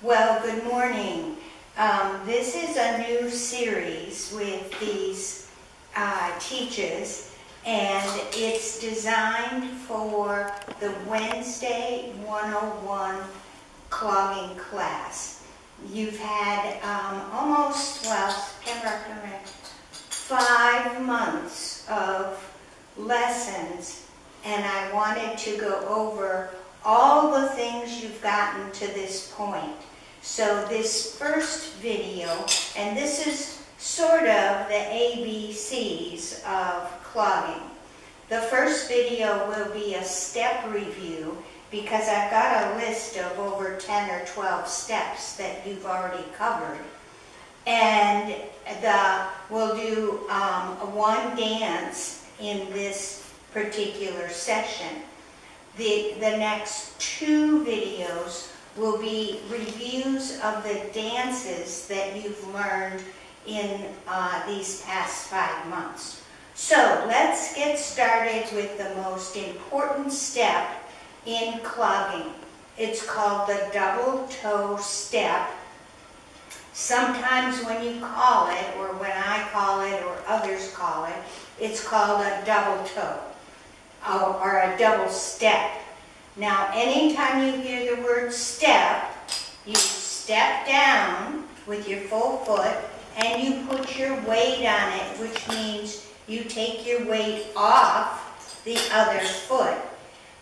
Well, good morning. This is a new series with these teachers, and it's designed for the Wednesday 101 clogging class. You've had September, October, 5 months of lessons, and I wanted to go over all the things you've gotten to this point. So this first video, and this is sort of the ABCs of clogging. The first video will be a step review because I've got a list of over 10 or 12 steps that you've already covered. And we'll do one dance in this particular session. The next 2 videos will be reviews of the dances that you've learned in these past 5 months. So let's get started with the most important step in clogging. It's called the double toe step. Sometimes when you call it, or when I call it, or others call it, it's called a double toe or a double step. Now, anytime you hear the word step, you step down with your full foot and you put your weight on it, which means you take your weight off the other foot.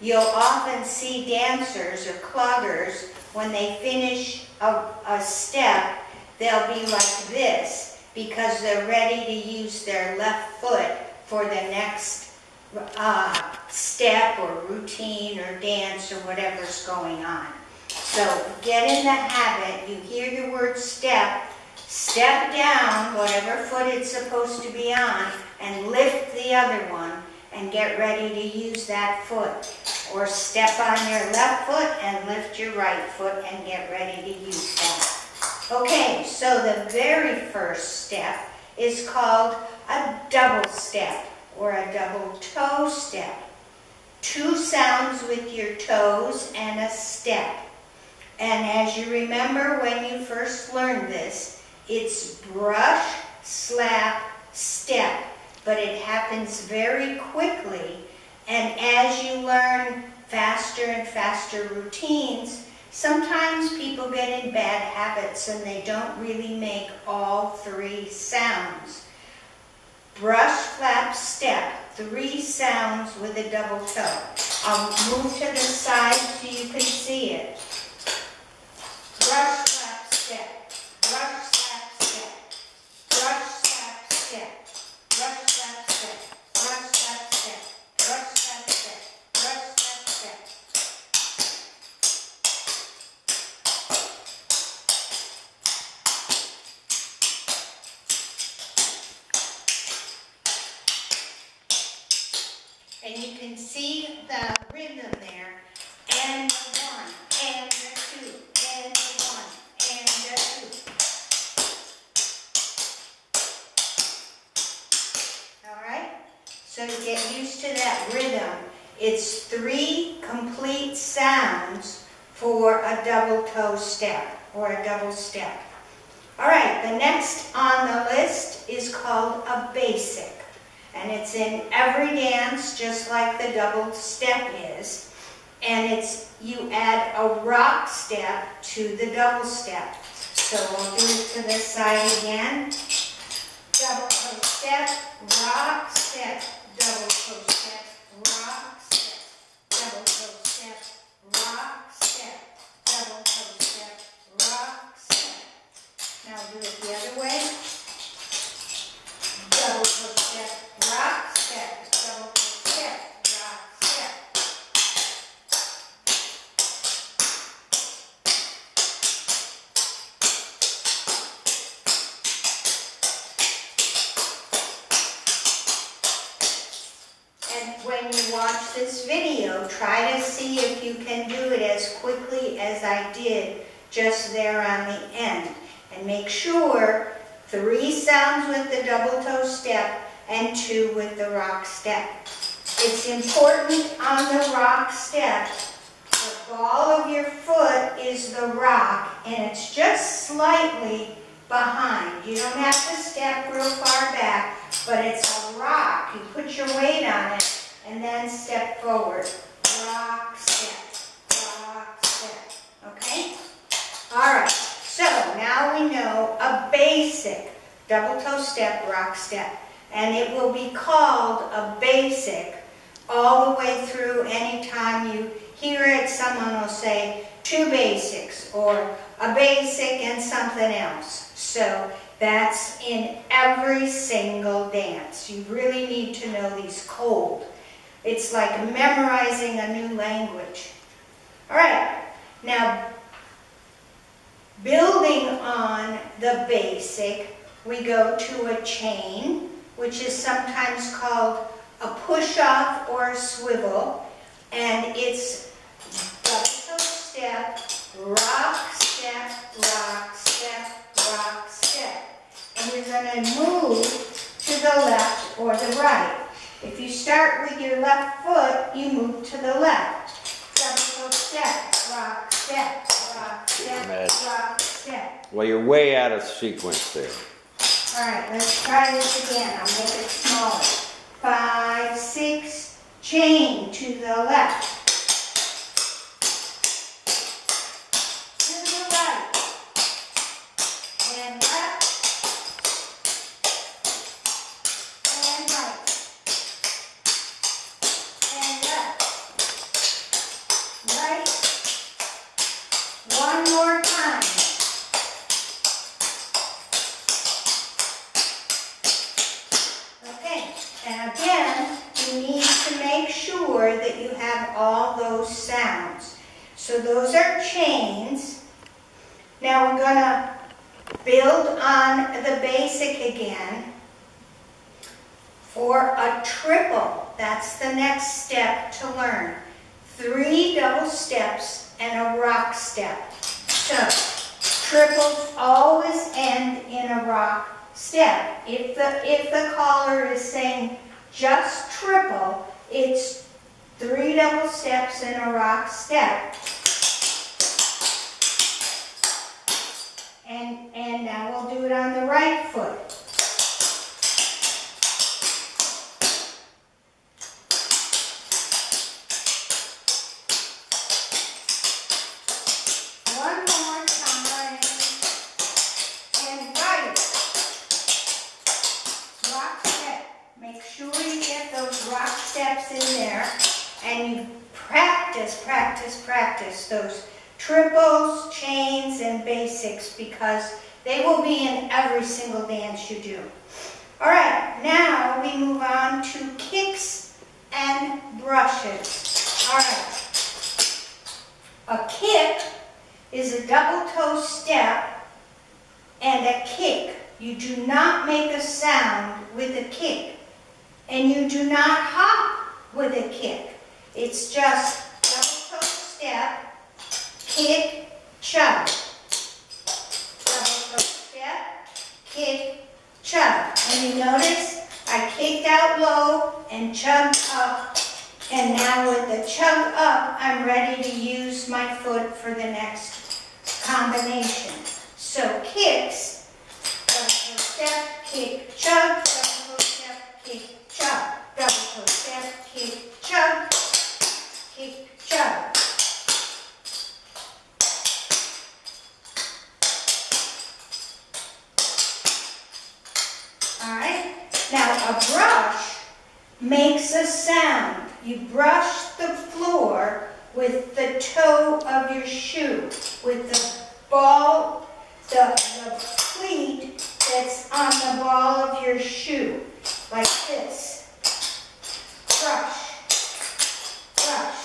You'll often see dancers or cloggers, when they finish a step, they'll be like this because they're ready to use their left foot for the next step or routine or dance or whatever's going on. So get in the habit, you hear the word step, step down whatever foot it's supposed to be on and lift the other one and get ready to use that foot. Or step on your left foot and lift your right foot and get ready to use that. Okay, so the very first step is called a double step or a double toe step. 2 sounds with your toes and a step. And as you remember when you first learned this, it's brush, slap, step. But it happens very quickly. And as you learn faster and faster routines, sometimes people get in bad habits and they don't really make all 3 sounds. Brush, flap, step, 3 sounds with a double toe. I'll move to the side so you can see it. Brush, flap, step. Brush, slap, step. Brush, slap, step. Brush, slap, step. Brush, slap, step. Brush, slap, step. Brush, slap, step. And you can see the rhythm there. And the 1, and the 2, and the 1, and the 2. All right? So to get used to that rhythm, it's 3 complete sounds for a double toe step or a double step. All right, the next on the list is called a basic. And it's in every dance, just like the double step is. And you add a rock step to the double step. So we'll do it to the side again. Double toe step, rock step, double toe step, rock step, double toe step, rock step, double toe step, rock step. Now do it the other way. Double toe step, rock step, double toe step, rock step. And when you watch this video, try to see if you can do it as quickly as I did just there on the end. And make sure 3 sounds with the double toe step and 2 with the rock step. It's important on the rock step The ball of your foot is the rock, and it's just slightly behind. You don't have to step real far back, but it's a rock. You put your weight on it, and then step forward. Rock, step, okay? All right, so now we know a basic double toe step, rock step, and it will be called a basic all the way through. Anytime you hear it, someone will say 2 basics or a basic and something else. So that's in every single dance. You really need to know these cold. It's like memorizing a new language. All right, now building on the basic, we go to a chain, which is sometimes called a push-off or a swivel, and it's double toe step, rock, step, rock, step, rock, step. And you're going to move to the left or the right. If you start with your left foot, you move to the left. Double toe step, rock, step, rock, step, rock, step. Well, you're way out of sequence there. All right, let's try this again. I'll make it smaller. 5, 6, chain to the left. To the right. And left. And right. And left. Right. One more time. And again, you need to make sure that you have all those sounds. So those are chains. Now we're going to build on the basic again for a triple. That's the next step to learn. 3 double steps and a rock step. So triples always end in a rock step. If the caller is saying just triple, it's 3 double steps and a rock step. And now we'll do it on the right foot. One more time. And right. Rock step. Make sure you get those rock steps in there, and you practice those triples, chains, and basics, because they will be in every single dance you do. All right, now we move on to kicks and brushes. All right. A kick is a double toe step and a kick. You do not make a sound with a kick, and you do not hop with a kick. It's just double toe step, kick, chug. Double toe step, kick, chug. And you notice I kicked out low and chugged up, and now with the chug up, I'm ready to use my foot for the next combination. So kicks, double toe step, kick, chug, double toe step, kick, chug, double toe step, kick, chug, kick, chug. All right. Now a brush makes a sound. You brush the floor with the toe of your shoe, with the ball, the cleat that's on the ball of your shoe, like this. Brush, brush.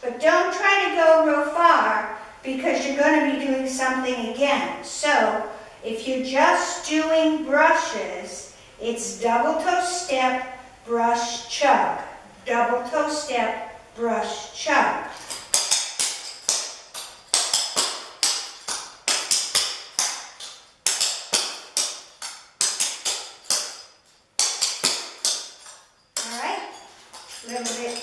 But don't try to go real far, because you're going to be doing something again. So if you're just doing brushes, it's double toe step, brush, chug. Double toe step, brush, chug. All right, a little bit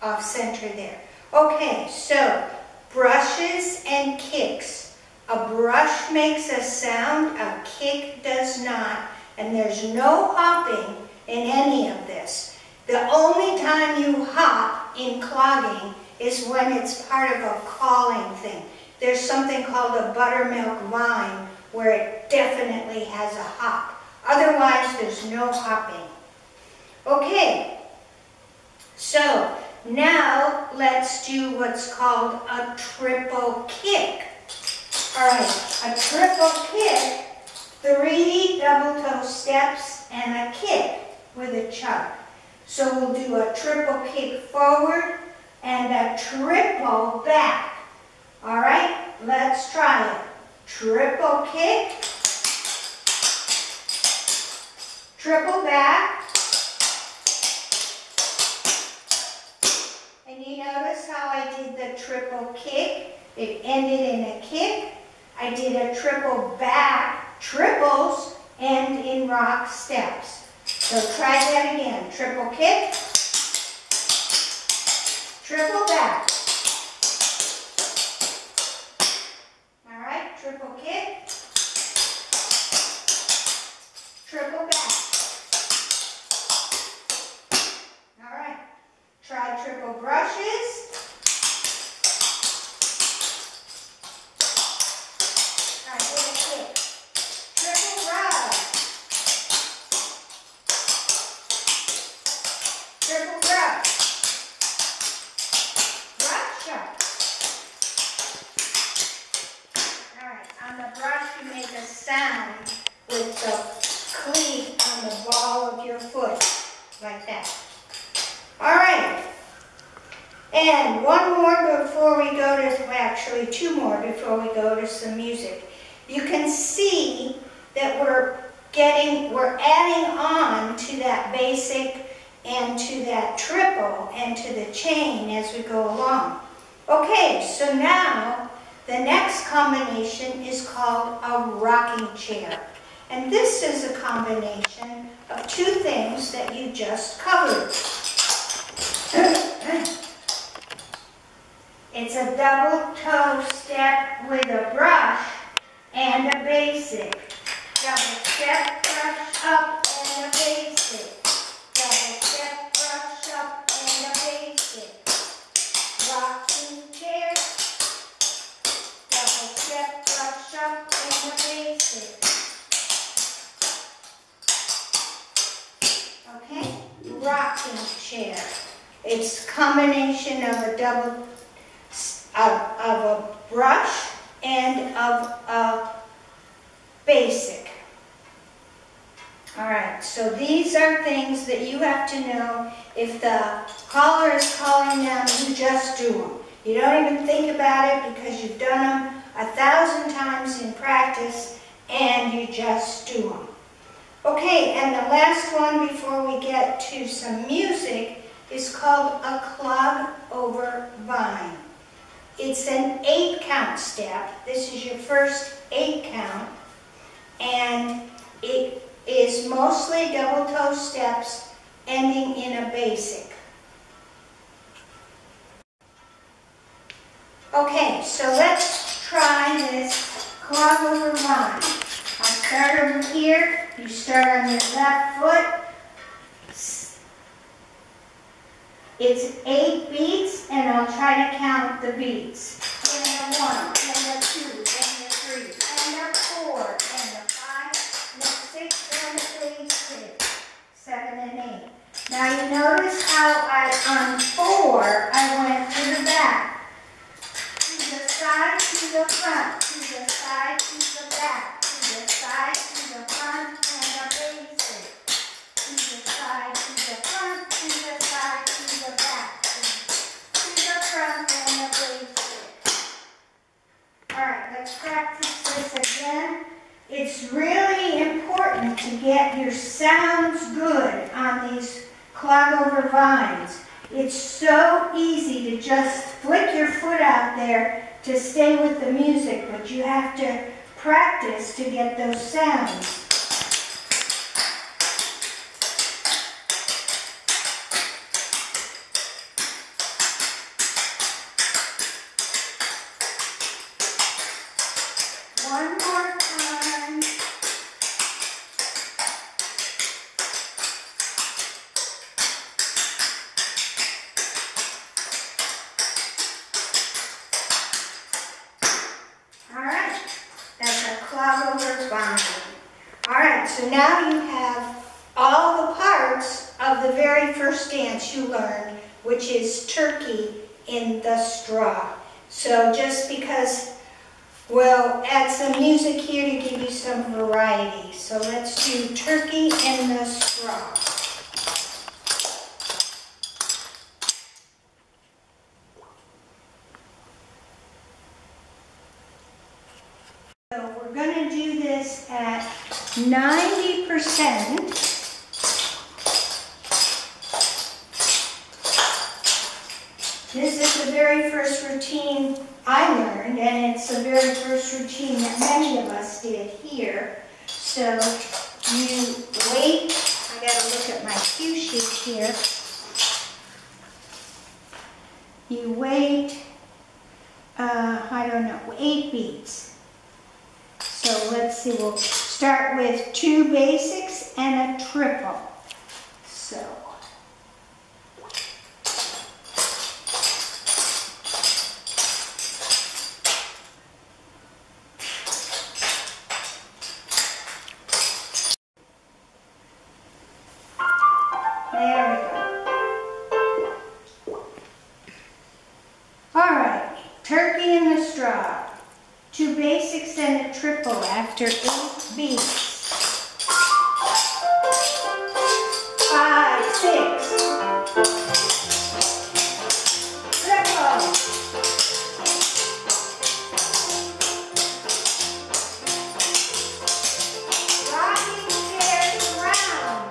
off center there. Okay, so brushes and kicks. A brush makes a sound, a kick does not, and there's no hopping in any of this. The only time you hop in clogging is when it's part of a calling thing. There's something called a buttermilk vine where it definitely has a hop. Otherwise, there's no hopping. Okay, so now let's do what's called a triple kick. All right, a triple kick, 3 double toe steps and a kick with a chug. So we'll do a triple kick forward and a triple back. All right, let's try it. Triple kick, triple back, and you notice how I did the triple kick? It ended in a kick. I did a triple back, triples end in rock steps. So try that again. Triple kick, triple back. All right, triple kick, triple back. All right, try triple brushes. Try with a kick. Triple rub. Triple brush. Brush up. All right, on the brush you make a sound with the cleat on the ball of your foot, like that. All right, and one more before we go to, well, actually 2 more before we go to some music. You can see that we're adding on to that basic and to that triple and to the chain as we go along. Okay, so now the next combination is called a rocking chair. And this is a combination of 2 things that you just covered. It's a double toe step with a brush and a basic. Double step, brush up, and a basic. Double step, brush up, and a basic. Rocking chair. Double step, brush up, and a basic. Okay, rocking chair. It's a combination of a brush and of a basic. All right, so these are things that you have to know. If the caller is calling them, you just do them. You don't even think about it because you've done them 1,000 times in practice and you just do them. Okay, and the last one before we get to some music is called a clog over vine. It's an 8-count step. This is your first 8 count, and it is mostly double toe steps ending in a basic. Okay, so let's try this clog over vine. I'll start over here. You start on your left foot. It's 8 beats, and I'll try to count the beats. And the 1, and the 2, and the 3, and the 4, and the 5, and the 6, and the 6, 7, and 8. Now you notice how on 4, I went to the back, to the side, to the front, to the side, to the back, to the side, to the front, and a basic. To the side, to the front, to the side, to the back, to the front, and a basic. All right, let's practice this again. It's really important to get your sounds good on these clog over vines. It's so easy to just flick your foot out there to stay with the music, but you have to practice to get those sounds. so now you have all the parts of the very first dance you learned, which is turkey in the straw. So just because we'll add some music here to give you some variety. So let's do turkey in the straw. So we're going to do this at 90%. This is the very first routine I learned, and it's the very first routine that many of us did here. So you wait, I gotta look at my cue sheet here. You wait, I don't know, 8 beats. So let's see, we'll start with 2 basics and a triple. So. There we go. All right, turkey in the straw. 2 basics and a triple after 8 beats. 5, 6. Triple. Rocking chairs around.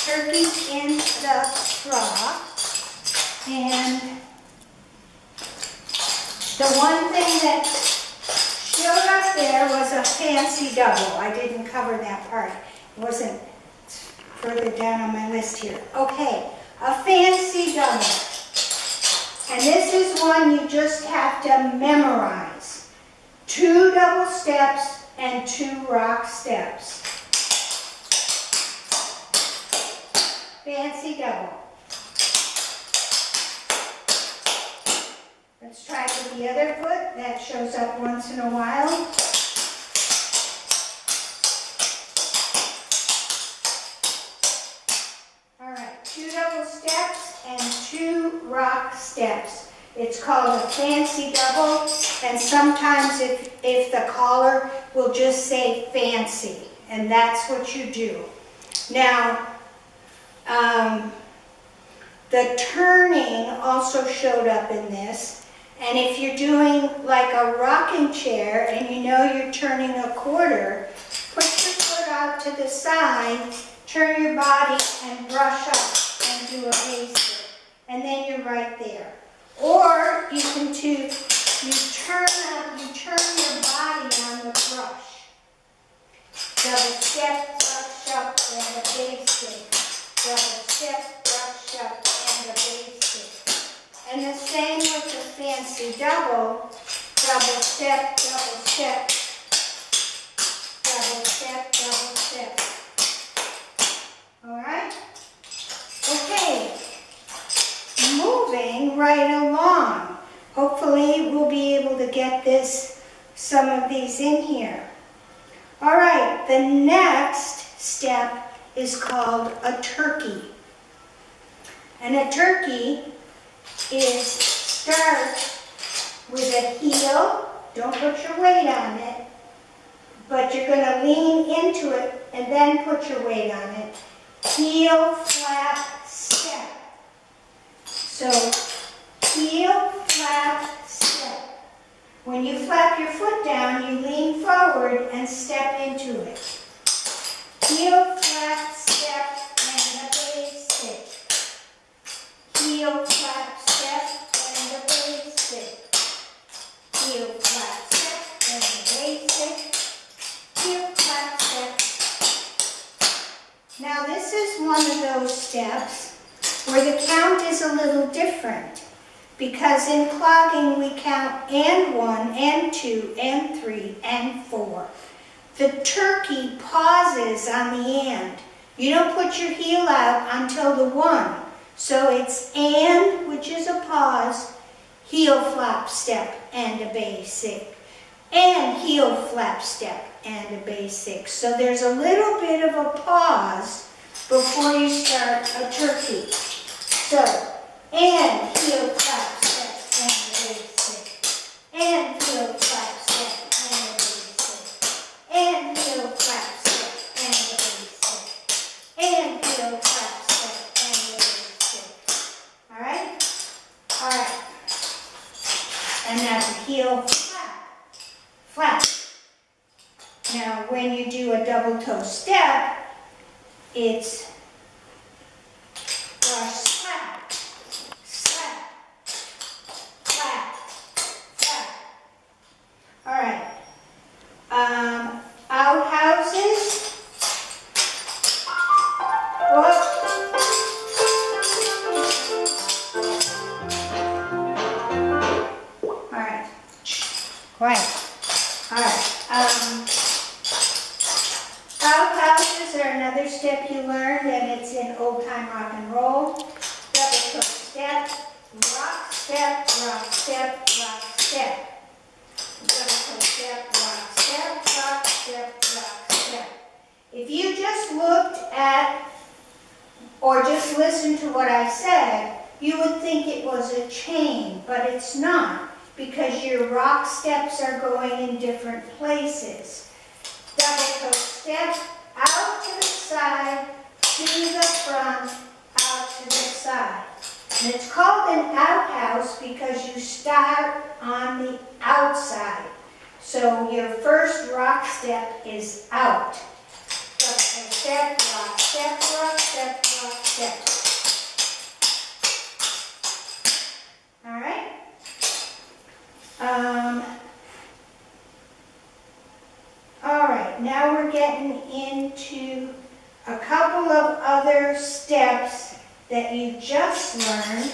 Turkey in the straw, and the one thing that showed up there was a fancy double. I didn't cover that part. It wasn't further down on my list here. Okay, a fancy double. And this is one you just have to memorize. 2 double steps and 2 rock steps. Fancy double. Let's try it with the other foot. That shows up once in a while. All right, 2 double steps and 2 rock steps. It's called a fancy double, and sometimes if the caller will just say fancy, and that's what you do. Now, the turning also showed up in this, and if you're doing like a rocking chair and you know you're turning a quarter, put your foot out to the side, turn your body and brush up and do a basic, and then you're right there. Or you can do, you turn your body on the brush. Double step, brush, and a basic. Double step, rock step, and a basic. And the same with the fancy double. Double step, double step. Double step, double step. Alright? Okay. Moving right along. Hopefully we'll be able to get some of these in here. Alright, the next step is called a turkey. And a turkey starts with a heel. Don't put your weight on it, but you're going to lean into it and then put your weight on it. Heel, flap, step. So, heel, flap, step. When you flap your foot down, you lean forward and step into it. Heel, flap, step, and a basic. Heel, flap, step, and a basic. Heel, flap, step, and a basic. Heel, flap, step. Now this is one of those steps where the count is a little different, because in clogging we count and 1, and 2, and 3, and 4. The turkey pauses on the and. You don't put your heel out until the 1. So it's and, which is a pause, heel flap step and a basic, and heel flap step and a basic. So there's a little bit of a pause before you start a turkey. So, and heel flap step and a basic, and heel flap step and a basic, and heel flap step and a basic, and heel flap step and a basic. Alright? Alright. And that's a heel flap. Flap. Now, when you do a double toe step, it's brush, slap, slap, flap, flap. All right. Outhouses. All right. Quiet. All right. Outhouses are another step you learned, and it's in old time rock and roll. Double toe step, rock step, rock step, rock step. Double toe step, rock step, rock step, rock step. If you just looked at or just listened to what I said, you would think it was a chain, but it's not, because your rock steps are going in different places. Double toe step, out to the side, to the front, out to the side. And it's called an outhouse because you start on the outside. So your first rock step is out. Double toe step, rock step, rock step, rock step. All right? All right, now we're getting into a couple of other steps that you just learned.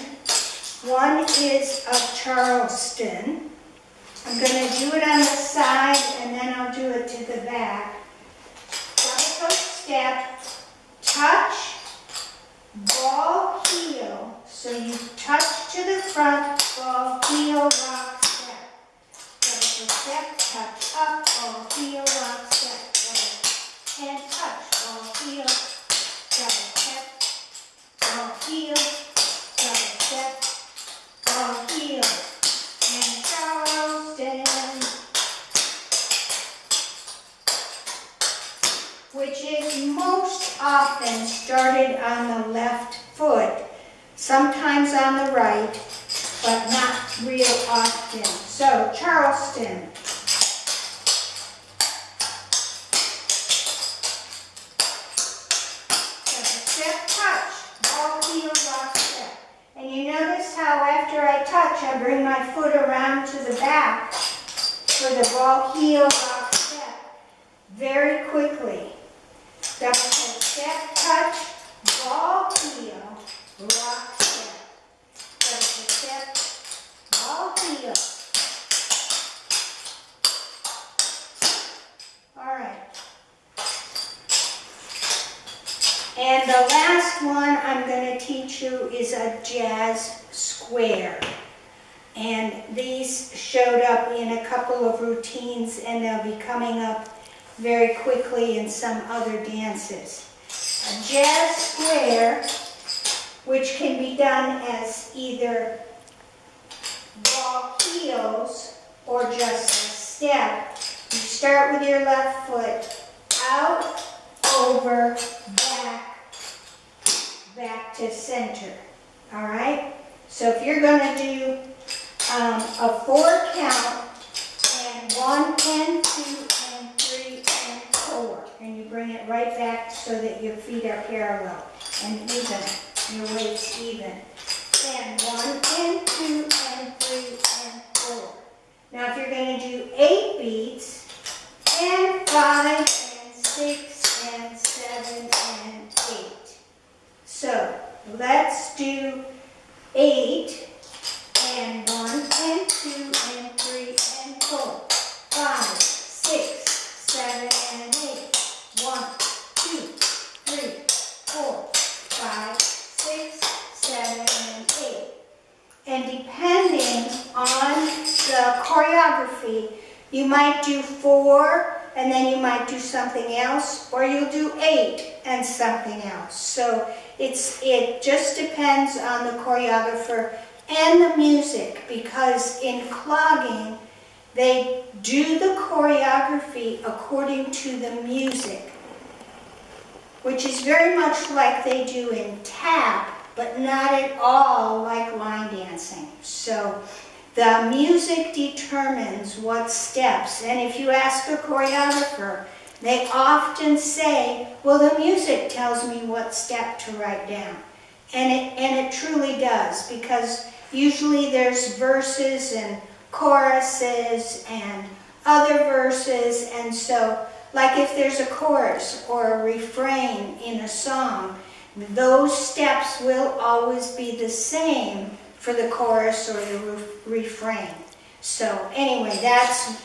One is a Charleston. I'm going to do it on the side and then I'll do it to the back. Double toe step, touch, ball, heel. So you touch to the front, ball, heel, rock, step. Double toe step, touch up, ball, heel, rock, step. Double, and touch, ball, heel, double step, ball, heel, double step, ball, heel, and Charleston, which is most often started on the left foot, sometimes on the right, but not real often. So, Charleston. Step, touch, ball, heel, rock, step. And you notice how after I touch, I bring my foot around to the back for the ball, heel, rock, step very quickly. Double toe step, touch, ball, heel, rock, step. So it's a step, ball, heel. All right. And the last one I'm going to teach you is a jazz square. And these showed up in a couple of routines, and they'll be coming up very quickly in some other dances. A jazz square, which can be done as either ball heels or just a step. You start with your left foot, out, over, back to center. All right? So if you're going to do a 4 count, and 1 and 2 and 3 and 4, and you bring it right back so that your feet are parallel and even, your weight's even. And 1 and 2 and 3 and 4. Now if you're going to do 8 beats, and 5 and 6 and 7 and 8. So let's do 8 and 1 and 2 and 3 and 4. 5, 6, 7 and 8. 1, 2, 3, 4, 5, 6, 7 and 8. And depending on the choreography, you might do 4 and then you might do something else, or you'll do 8 and something else. So it just depends on the choreographer and the music, because in clogging, they do the choreography according to the music, which is very much like they do in tap, but not at all like line dancing. So the music determines what steps, and if you ask a choreographer, they often say, well, the music tells me what step to write down. And it truly does, because usually there's verses and choruses and other verses, and so like if there's a chorus or a refrain in a song, those steps will always be the same for the chorus or the refrain. So anyway, that's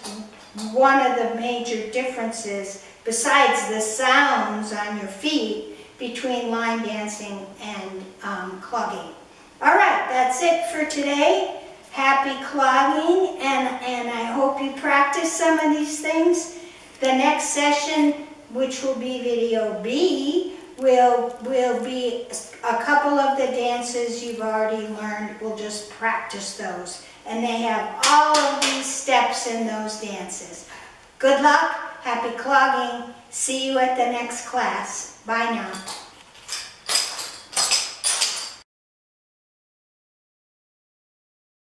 one of the major differences, besides the sounds on your feet, between line dancing and clogging. All right, that's it for today. Happy clogging, and I hope you practice some of these things. The next session, which will be video B, will be a couple of the dances you've already learned. We'll just practice those. And they have all of these steps in those dances. Good luck, happy clogging. See you at the next class. Bye now.